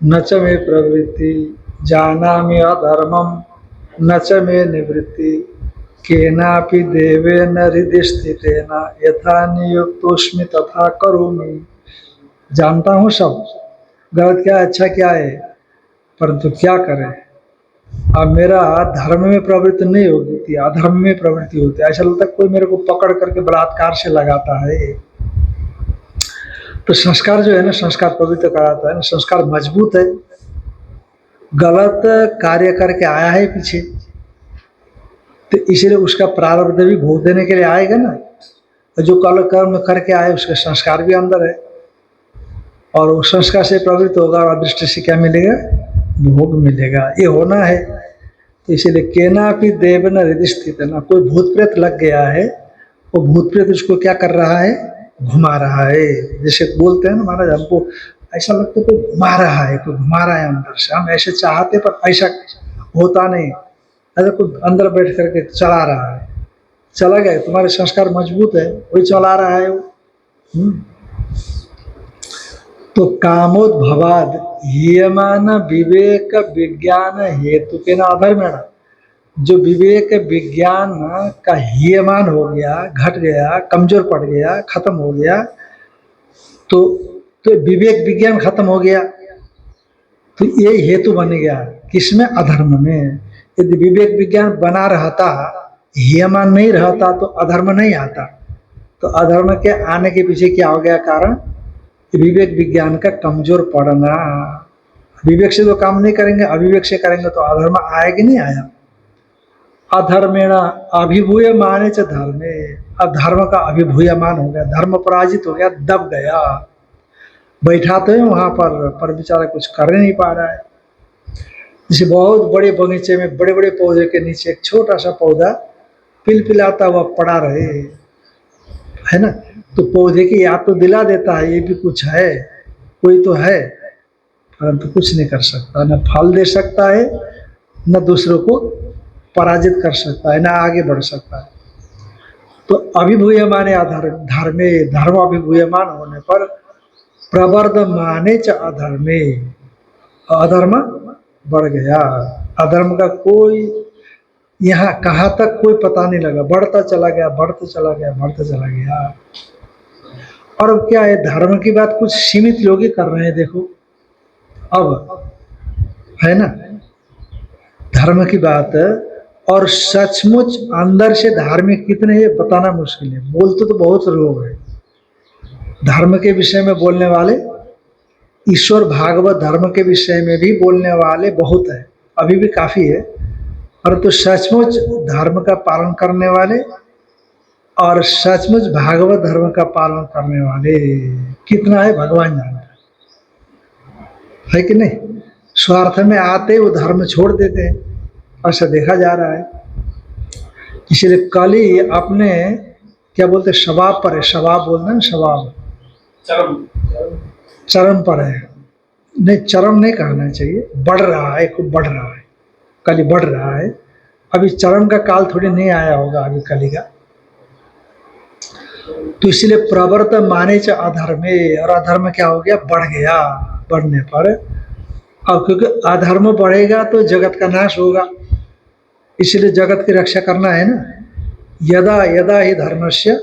न च मे प्रवृत्ति, जानामि अधर्मम न च मे निवृत्ति, केनापि देवेन हृदि स्थितेन यथा नियुक्तोस्मि तथा करोमि। जानता हूँ सब, गलत क्या है अच्छा क्या है, परंतु क्या करें, अब मेरा धर्म में प्रवृत्ति नहीं होती, अधर्म में प्रवृत्ति होती है। ऐसा लगता है कोई मेरे को पकड़ करके बलात्कार से लगाता है। तो संस्कार जो है ना, संस्कार पवित्र कराता है ना, संस्कार मजबूत है। गलत कार्य करके आया है पीछे, तो इसीलिए उसका प्रारब्ध भी भोग देने के लिए आएगा ना। जो कल कर्म करके आए उसके संस्कार भी अंदर है, और उस संस्कार से प्रवृत्त होगा और अदृष्ट से क्या मिलेगा, भोग मिलेगा। ये होना है। तो इसीलिए केनापि देवेन हृदि स्थितेन, कोई भूत प्रेत लग गया है, वो भूत प्रेत उसको क्या कर रहा है, घुमा रहा है। जैसे बोलते हैं ना महाराज, हमको ऐसा लगता है कोई घुमा रहा है, कोई घुमा रहा है अंदर से, हम ऐसे चाहते पर ऐसा होता नहीं, ऐसा कोई अंदर बैठ करके चला रहा है। चला गया, तुम्हारे संस्कार मजबूत है, वही चला रहा है वो। तो कामोद्भवाद हीयमान विवेक विज्ञान हेतु के ना अधर्मेण, जो विवेक विज्ञान का हीयमान हो गया, घट गया, कमजोर पड़ गया, खत्म हो गया, तो विवेक विज्ञान खत्म हो गया, तो ये हेतु बन गया किसमें, अधर्म में। यदि विवेक विज्ञान बना रहता, हीयमान नहीं रहता, तो अधर्म नहीं आता। तो अधर्म के आने के पीछे क्या हो गया कारण, विवेक विज्ञान का कमजोर पड़ना। विवेक से तो काम नहीं करेंगे, अविवेक से करेंगे तो अधर्म आएगा नहीं आया। अधर्मेण अभिभूयमाने च धर्मे, अधर्म का अभिभूयमान हो गया, धर्म पराजित हो गया, दब गया। बैठा तो है वहां पर बेचारा कुछ कर नहीं पा रहा है। जैसे बहुत बड़े बगीचे में बड़े बड़े पौधे के नीचे एक छोटा सा पौधा पिलपिलाता हुआ पड़ा रहे, है ना, तो पौधे की याद तो दिला देता है ये भी कुछ है, कोई तो है, परंतु कुछ नहीं कर सकता, न फल दे सकता है, न दूसरों को पराजित कर सकता है, न आगे बढ़ सकता है। तो अभिभूयमाने धर्मे, धर्म अभिभूयमान होने पर प्रवर्धमाने च अधर्मे, अधर्म बढ़ गया। अधर्म का कोई यहाँ कहाँ तक कोई पता नहीं लगा, बढ़ता चला गया, बढ़ता चला गया, बढ़ता चला गया। और अब क्या है, धर्म की बात कुछ सीमित लोग ही कर रहे हैं, देखो अब, है ना, धर्म की बात। और सचमुच अंदर से धार्मिक कितने ये बताना मुश्किल है। बोलते तो बहुत लोग हैं धर्म के विषय में बोलने वाले, ईश्वर भागवत धर्म के विषय में भी बोलने वाले बहुत है, अभी भी काफी है। और तो सचमुच धर्म का पालन करने वाले और सचमुच भागवत धर्म का पालन करने वाले कितना है भगवान जानता है कि नहीं। स्वार्थ में आते वो धर्म छोड़ देते हैं, ऐसा देखा जा रहा है। इसलिए कल ही अपने क्या बोलते, शबाब पर है, शबाब बोलते हैं, शबाब चरम पर है, नहीं चरम नहीं कहना चाहिए, बढ़ रहा है, खूब बढ़ रहा है, कली बढ़ रहा है। अभी चरम का काल थोड़ी नहीं आया होगा अभी कली का। तो इसलिए प्रवर्त माने च अधर्मे, और अधर्म क्या हो गया, बढ़ गया। बढ़ने पर अब क्योंकि अधर्म बढ़ेगा तो जगत का नाश होगा, इसलिए जगत की रक्षा करना है ना। यदा यदा ही धर्मस्य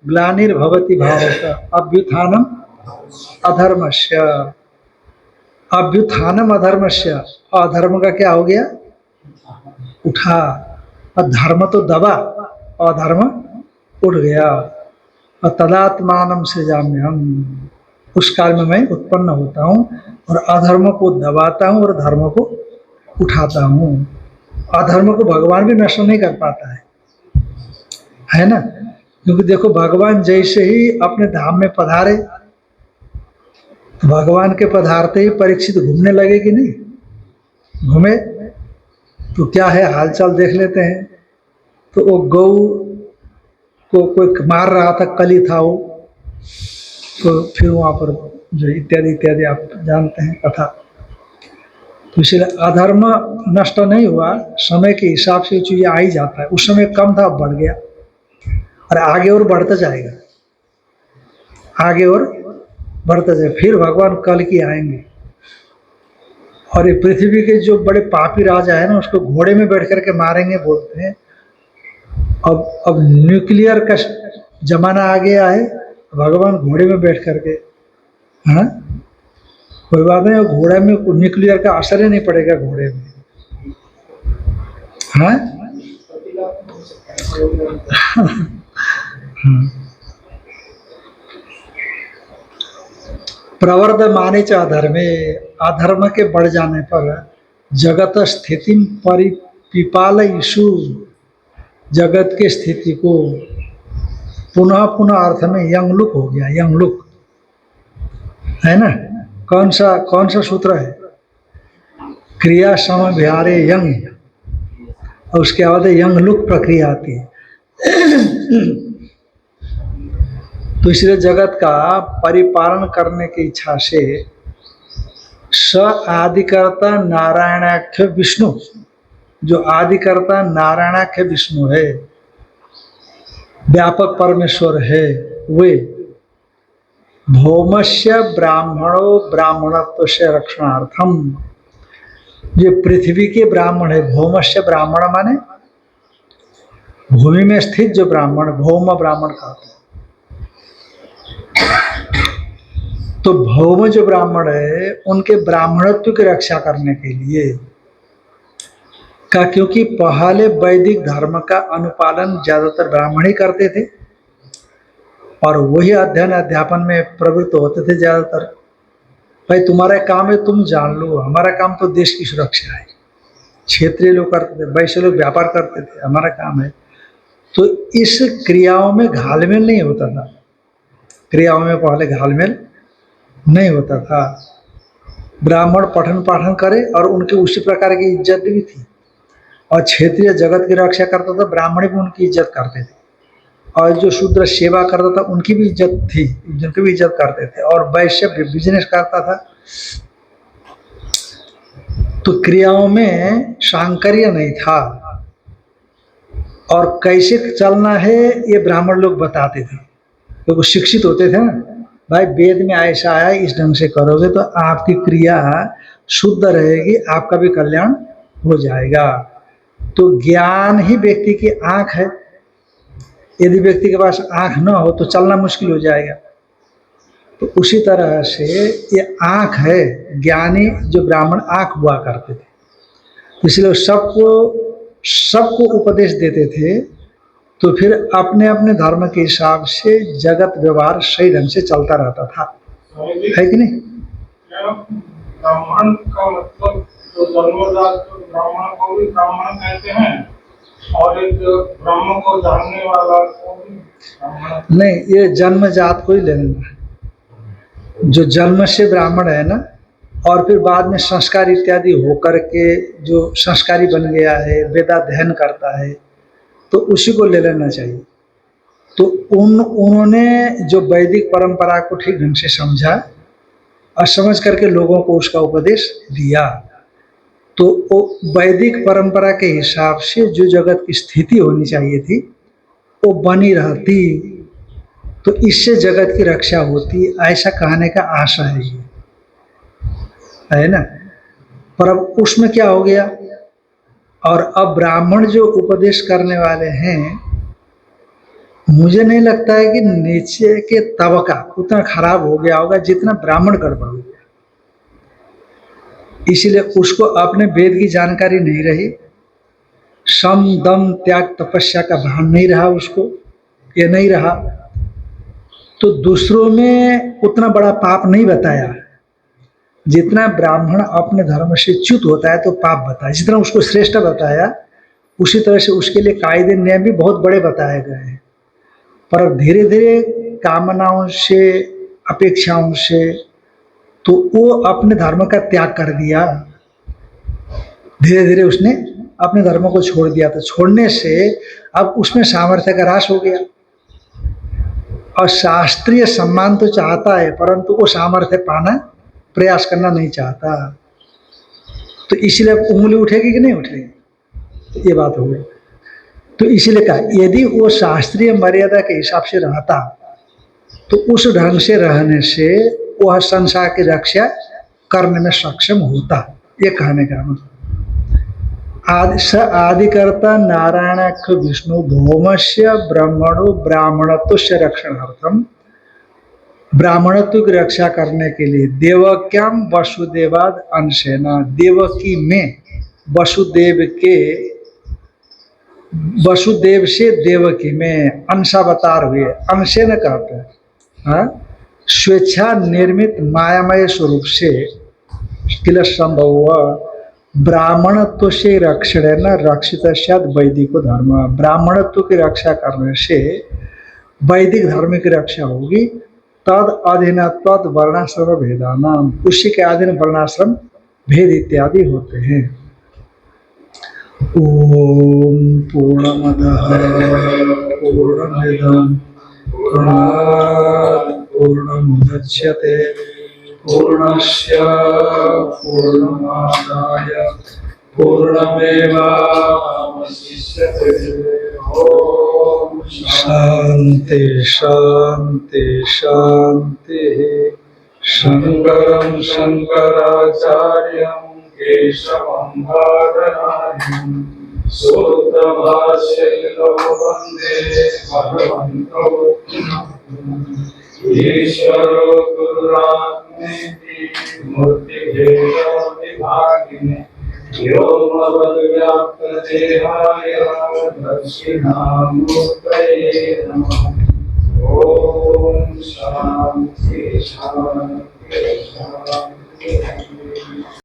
ग्लानिर्भवति भारत अभ्युत्थानम अधर्मस्य, अभ्युत्थानम अधर्मस्य, अधर्म का क्या हो गया, उठा। और धर्म तो दबा, अधर्म उठ गया। और तदात्मानम सृजाम्यहम, उस काल में मैं उत्पन्न होता हूँ और अधर्म को दबाता हूँ और धर्म को उठाता हूँ। अधर्म को भगवान भी नष्ट नहीं कर पाता है ना। क्योंकि देखो भगवान जैसे ही अपने धाम में पधारे, भगवान के पधारते ही परीक्षित घूमने लगे कि नहीं, घूमे तो क्या है हालचाल देख लेते हैं। तो वो गौ को कोई मार रहा था, कली था वो, तो फिर वहाँ पर जो इत्यादि इत्यादि आप जानते हैं कथा। तो इसलिए अधर्म नष्ट नहीं हुआ, समय के हिसाब से चीज़ें आ ही जाता है। उस समय कम था, अब बढ़ गया और आगे और बढ़ता जाएगा, आगे और बढ़ता जाएगा। फिर भगवान कल की आएंगे और ये पृथ्वी के जो बड़े पापी राजा है ना, उसको घोड़े में बैठ करके मारेंगे बोलते हैं। अब न्यूक्लियर का जमाना आ गया है, भगवान घोड़े में बैठ करके, हाँ कोई बात नहीं, घोड़े में न्यूक्लियर का असर ही नहीं पड़ेगा घोड़े में, हाँ प्रवर्ध माने च अधर्मे, अधर्म के बढ़ जाने पर जगत स्थिति परिपिपाल ईशु, जगत की स्थिति को पुनः पुनः अर्थ में यंगलुक हो गया। यंगलुक है ना, कौन सा सूत्र है, क्रिया सम विहारे यंग, और उसके बाद यंगलुक प्रक्रिया आती है। तो इसलिए जगत का परिपालन करने की इच्छा से स आदिकर्ता नारायणाख्य विष्णु, जो आदिकर्ता नारायणाख्य विष्णु है, व्यापक परमेश्वर है, वे भौमस्य ब्राह्मणों ब्राह्मणत्व से रक्षणार्थम, ये पृथ्वी के ब्राह्मण है। भौमस्य ब्राह्मण माने भूमि में स्थित जो ब्राह्मण, भौम ब्राह्मण कहते हैं। तो भौम जो ब्राह्मण है, उनके ब्राह्मणत्व की रक्षा करने के लिए का, क्योंकि पहले वैदिक धर्म का अनुपालन ज्यादातर ब्राह्मण ही करते थे और वही अध्ययन अध्यापन में प्रवृत्त होते थे ज्यादातर। भाई तुम्हारा काम है, तुम जान लो, हमारा काम तो देश की सुरक्षा है। क्षेत्रीय लोग करते थे, वैश्य लोग व्यापार करते थे, हमारा काम है। तो इस क्रियाओं में घालमेल नहीं होता था, क्रियाओं में पहले घालमेल नहीं होता था। ब्राह्मण पठन पाठन करे और उनके उसी प्रकार की इज्जत भी थी, और क्षेत्रीय जगत की रक्षा करता था, ब्राह्मण भी उनकी इज्जत करते थे, और जो शूद्र सेवा करता था उनकी भी इज्जत थी, जिनकी भी इज्जत करते थे, और वैश्य बिजनेस करता था। तो क्रियाओं में सांकर्य नहीं था, और कैसे चलना है ये ब्राह्मण लोग बताते थे, क्योंकि शिक्षित होते थे ना। भाई वेद में ऐसा आया, इस ढंग से करोगे तो आपकी क्रिया शुद्ध रहेगी, आपका भी कल्याण हो जाएगा। तो ज्ञान ही व्यक्ति की आंख है। यदि व्यक्ति के पास आंख न हो तो चलना मुश्किल हो जाएगा। तो उसी तरह से ये आंख है, ज्ञानी जो ब्राह्मण आंख हुआ करते थे, इसलिए सबको उपदेश देते थे। तो फिर अपने अपने धर्म के हिसाब से जगत व्यवहार सही ढंग से चलता रहता था, है कि नहीं? ब्राह्मण का मतलब जो जन्मजात ब्राह्मण को भी ब्राह्मण कहते हैं, और एक ब्रह्म को जानने वाला को भी ब्राह्मण। नहीं, ये जन्मजात को ही लेना, जो जन्म से ब्राह्मण है ना, और फिर बाद में संस्कार इत्यादि होकर के जो संस्कारी बन गया है, वेदाध्ययन करता है, तो उसी को ले लेना चाहिए। तो उन्होंने जो वैदिक परंपरा को ठीक ढंग से समझा और समझ करके लोगों को उसका उपदेश दिया, तो वैदिक परंपरा के हिसाब से जो जगत की स्थिति होनी चाहिए थी वो बनी रहती, तो इससे जगत की रक्षा होती, ऐसा कहने का आशा है ये, है ना। पर अब उसमें क्या हो गया, और अब ब्राह्मण जो उपदेश करने वाले हैं, मुझे नहीं लगता है कि नीचे के तबका उतना खराब हो गया होगा जितना ब्राह्मण गड़बड़ हो गया। इसलिए उसको अपने वेद की जानकारी नहीं रही, सम दम त्याग तपस्या का भान नहीं रहा उसको, ये नहीं रहा, तो दूसरों में उतना बड़ा पाप नहीं बताया जितना ब्राह्मण अपने धर्म से च्युत होता है तो पाप बताया। जितना उसको श्रेष्ठ बताया, उसी तरह से उसके लिए कायदे नियम भी बहुत बड़े बताए गए हैं। पर धीरे धीरे कामनाओं से, अपेक्षाओं से, तो वो अपने धर्म का त्याग कर दिया, धीरे धीरे उसने अपने धर्म को छोड़ दिया। तो छोड़ने से अब उसमें सामर्थ्य का ह्रास हो गया, और शास्त्रीय सम्मान तो चाहता है, परंतु वो सामर्थ्य पाना प्रयास करना नहीं चाहता। तो इसलिए उंगली उठेगी कि नहीं उठेगी, तो ये बात हो गई। तो इसलिए कहा यदि वो शास्त्रीय मर्यादा के हिसाब से रहता तो उस ढंग से रहने से वह संसार की रक्षा करने में सक्षम होता। ये कहने का मतलब आदिकर्ता नारायणाक्ष विष्णु भौमस्य ब्रह्मणो ब्राह्मणत्व से रक्षणार्थम, ब्राह्मणत्व की रक्षा करने के लिए देवक्याम वसुदेवाद अंशेना, देवकी में वसुदेव से देवकी में अंशावतार हुए, अंशेन कहते हैं, हाँ? स्वेच्छा निर्मित मायामय स्वरूप से किल संभव हुआ ब्राह्मणत्व से रक्षण न रक्षित सद वैदिक धर्म, ब्राह्मणत्व की रक्षा करने से वैदिक धर्म की रक्षा होगी। तद अधीनत्वाद वर्णाश्रम भेदानाम, उसी के अधीन वर्णाश्रम भेद इत्यादि होते हैं। ओम पूर्णमदः पूर्णमिदं पूर्णात् पूर्णमुदच्यते पूर्णस्य पूर्णमादाय पूर्णमेवावशिष्यते। ओम शांति शांति शांति। शंकरं शंकराचार्यं केशवं बादरायणं सूत्रभाष्यकृतौ वन्दे भगवन्तौ ईश्वरो गुरुरात्मेति मूर्तिभेदविभागिने व्योमवद्व्याप्तदेहाय दक्षिणामूर्तये नमः। ओम शांति शांति शांति।